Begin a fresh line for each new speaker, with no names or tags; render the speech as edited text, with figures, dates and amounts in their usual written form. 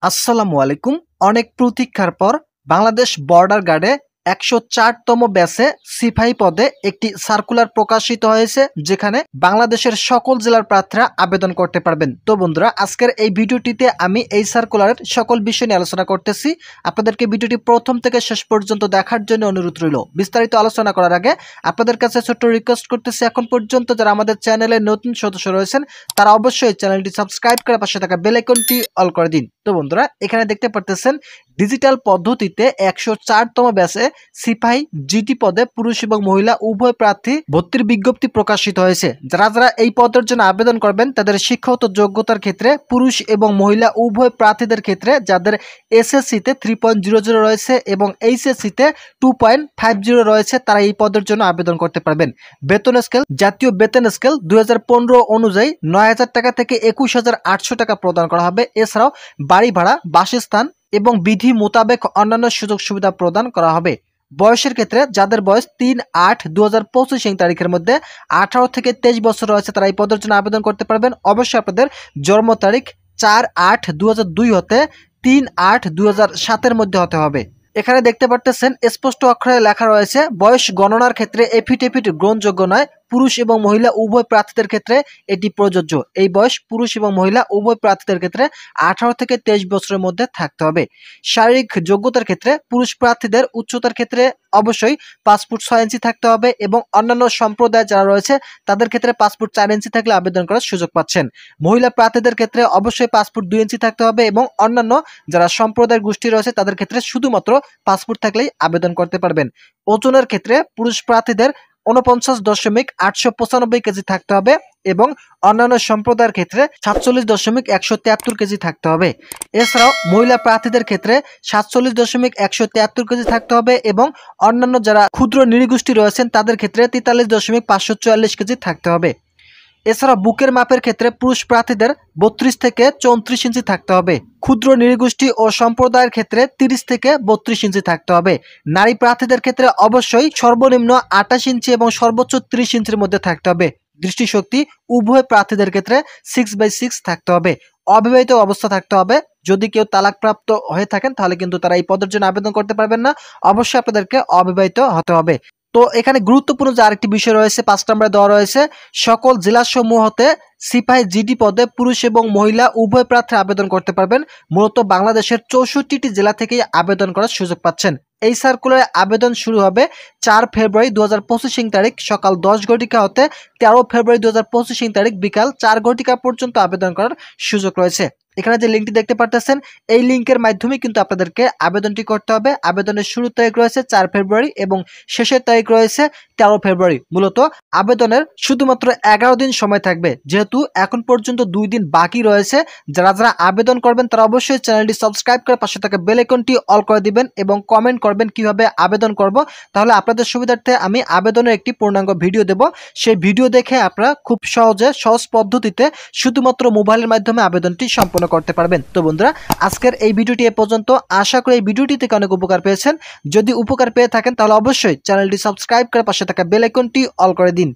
আসসালামু আলাইকুম। অনেক প্রতীক্ষার পর বাংলাদেশ বর্ডার গার্ডে ১০৪তম ব্যাচে সিপাহী পদে একটি সার্কুলার প্রকাশিত হয়েছে, যেখানে বাংলাদেশের সকল জেলার প্রার্থীরা আবেদন করতে পারবেন। তো বন্ধুরা, আজকের এই ভিডিওটিতে আমি এই সার্কুলারের সকল বিষয় নিয়ে আলোচনা করতেছি। আপনাদেরকে ভিডিওটি প্রথম থেকে শেষ পর্যন্ত দেখার জন্য অনুরোধ রইল। বিস্তারিত আলোচনা করার আগে আপনাদের কাছে ছোট্ট রিকোয়েস্ট করতেছি, এখন পর্যন্ত যারা আমাদের চ্যানেলে নতুন সদস্য রয়েছেন তারা অবশ্যই চ্যানেলটি সাবস্ক্রাইব করে পাশে থাকা বেল আইকনটি অল করে দিন। তো বন্ধুরা, এখানে দেখতে পারতেছেন ডিজিটাল পদ্ধতিতে ১০৪তম ব্যাচে সিপাহী জিটি পদে পুরুষ এবং মহিলা উভয় প্রার্থী ভর্তির বিজ্ঞপ্তি প্রকাশিত হয়েছে। যারা যারা এই পদের জন্য আবেদন করবেন তাদের শিক্ষাগত যোগ্যতার ক্ষেত্রে পুরুষ এবং মহিলা উভয় প্রার্থীদের ক্ষেত্রে যাদের এসএসসিতে 3.00 রয়েছে এবং এইচএসসিতে 2.50 রয়েছে, তারা এই পদের জন্য আবেদন করতে পারবেন। বেতন স্কেল, জাতীয় বেতন স্কেল 2015 অনুযায়ী ৯,০০০ টাকা থেকে ২১,৮০০ টাকা প্রদান করা হবে। এছাড়াও বাড়ি ভাড়া, বাসস্থান এবং বিধি মোতাবেক অন্যান্য সুযোগ সুবিধা প্রদান করা হবে। বয়সের ক্ষেত্রে যাদের বয়স ৩/৮/২০২৫ তারিখের মধ্যে 18 থেকে 23 বছর রয়েছে তারা এই পদের জন্য আবেদন করতে পারবেন। অবশ্যই আপনাদের জন্ম তারিখ ৪/৮/২০০২ হতে ৩/৮/২০০৭ মধ্যে হতে হবে। এখানে দেখতে পারতেছেন স্পষ্ট অক্ষরে লেখা রয়েছে, বয়স গণনার ক্ষেত্রে এফিডেভিট গ্রহণযোগ্য নয়। পুরুষ এবং মহিলা উভয় প্রার্থীদের ক্ষেত্রে এটি প্রযোজ্য। এই বয়স পুরুষ এবং মহিলা উভয় প্রার্থীদের ক্ষেত্রে 18 থেকে 23 বছরের মধ্যে থাকতে হবে। শারীরিক যোগ্যতার ক্ষেত্রে পুরুষ প্রার্থীদের উচ্চতার ক্ষেত্রে অবশ্যই 5 ফুট 6 ইঞ্চি থাকতে হবে এবং অন্যান্য সম্প্রদায় যারা রয়েছে তাদের ক্ষেত্রে 5 ফুট 4 ইঞ্চি থাকলে আবেদন করার সুযোগ পাচ্ছেন। মহিলা প্রার্থীদের ক্ষেত্রে অবশ্যই 5 ফুট 2 ইঞ্চি থাকতে হবে এবং অন্যান্য যারা সম্প্রদায়ের গোষ্ঠী রয়েছে তাদের ক্ষেত্রে শুধুমাত্র 5 ফুট থাকলেই আবেদন করতে পারবেন। ওজনের ক্ষেত্রে পুরুষ প্রার্থীদের ৪৯.৮৯৫ কেজি থাকতে হবে এবং অন্যান্য সম্প্রদায়ের ক্ষেত্রে ৪৭.১৭৩ কেজি থাকতে হবে। এছাড়াও মহিলা প্রার্থীদের ক্ষেত্রে ৪৭.১৭৩ কেজি থাকতে হবে এবং অন্যান্য যারা ক্ষুদ্র নৃগোষ্ঠী রয়েছেন তাদের ক্ষেত্রে ৪৩.৫৪৪ কেজি থাকতে হবে। এছাড়া বুকের মাপের ক্ষেত্রে পুরুষ প্রার্থীদের ৩২ থেকে ৩৪ ইঞ্চি থাকতে হবে। ক্ষুদ্র নৃগোষ্ঠী ও সম্প্রদায়ের ক্ষেত্রে 30 থেকে 32 ইঞ্চি থাকতে হবে। নারী প্রার্থীদের ক্ষেত্রে অবশ্যই সর্বনিম্ন 28 ইঞ্চি এবং সর্বোচ্চ 30 ইঞ্চির মধ্যে থাকতে হবে। দৃষ্টিশক্তি উভয় প্রার্থীদের ক্ষেত্রে 6/6 থাকতে হবে। অবিবাহিত অবস্থা থাকতে হবে। যদি কেউ তালাকপ্রাপ্ত হয়ে থাকেন তাহলে কিন্তু তারা এই পদের জন্য আবেদন করতে পারবেন না। অবশ্যই আপনাদেরকে অবিবাহিত হতে হবে। তো এখানে গুরুত্বপূর্ণ যে আরেকটি বিষয় রয়েছে, 5 নম্বরে দেওয়া রয়েছে, সকল জেলাসমূহতে সিপাহী জিডি পদে পুরুষ এবং মহিলা উভয় প্রার্থী আবেদন করতে পারবেন। মূলত বাংলাদেশের 64টি জেলা থেকেই আবেদন করার সুযোগ পাচ্ছেন। এই সার্কুলারে আবেদন শুরু হবে 4 ফেব্রুয়ারি 2025 তারিখ সকাল 10 ঘটিকা হতে 13 ফেব্রুয়ারি 2025 তারিখ বিকাল 4 ঘটিকা পর্যন্ত আবেদন করার সুযোগ রয়েছে। এখানে যে লিঙ্কটি দেখতে পারতেছেন এই লিঙ্কের মাধ্যমে কিন্তু আপনাদেরকে আবেদনটি করতে হবে। আবেদনের শুরুর তারিখ রয়েছে 4 ফেব্রুয়ারি এবং শেষের তারিখ রয়েছে 13 ফেব্রুয়ারি। মূলত আবেদনের শুধুমাত্র 11 দিন সময় থাকবে, যেহেতু এখন পর্যন্ত 2 দিন বাকি রয়েছে। যারা যারা আবেদন করবেন তারা অবশ্যই চ্যানেলটি সাবস্ক্রাইব করে পাশে থাকা বেল আইকনটি অল করে দিবেন এবং কমেন্ট করবেন কিভাবে আবেদন করব। তাহলে আপনাদের সুবিধার্থে আমি আবেদনের একটি পূর্ণাঙ্গ ভিডিও দেব। সেই ভিডিও দেখে আপনারা খুব সহজে সহজ পদ্ধতিতে শুধুমাত্র মোবাইলের মাধ্যমে আবেদনটি সম্পন্ন করতে পারবেন। তো বন্ধুরা, আজকের এই ভিডিওটি এ পর্যন্ত। আশা করি এই ভিডিওটি থেকে অনেক উপকার পেয়েছেন। যদি উপকার পেয়ে থাকেন তাহলে অবশ্যই চ্যানেলটি সাবস্ক্রাইব করে পাশে থাকা বেল আইকনটি অল করে দিন।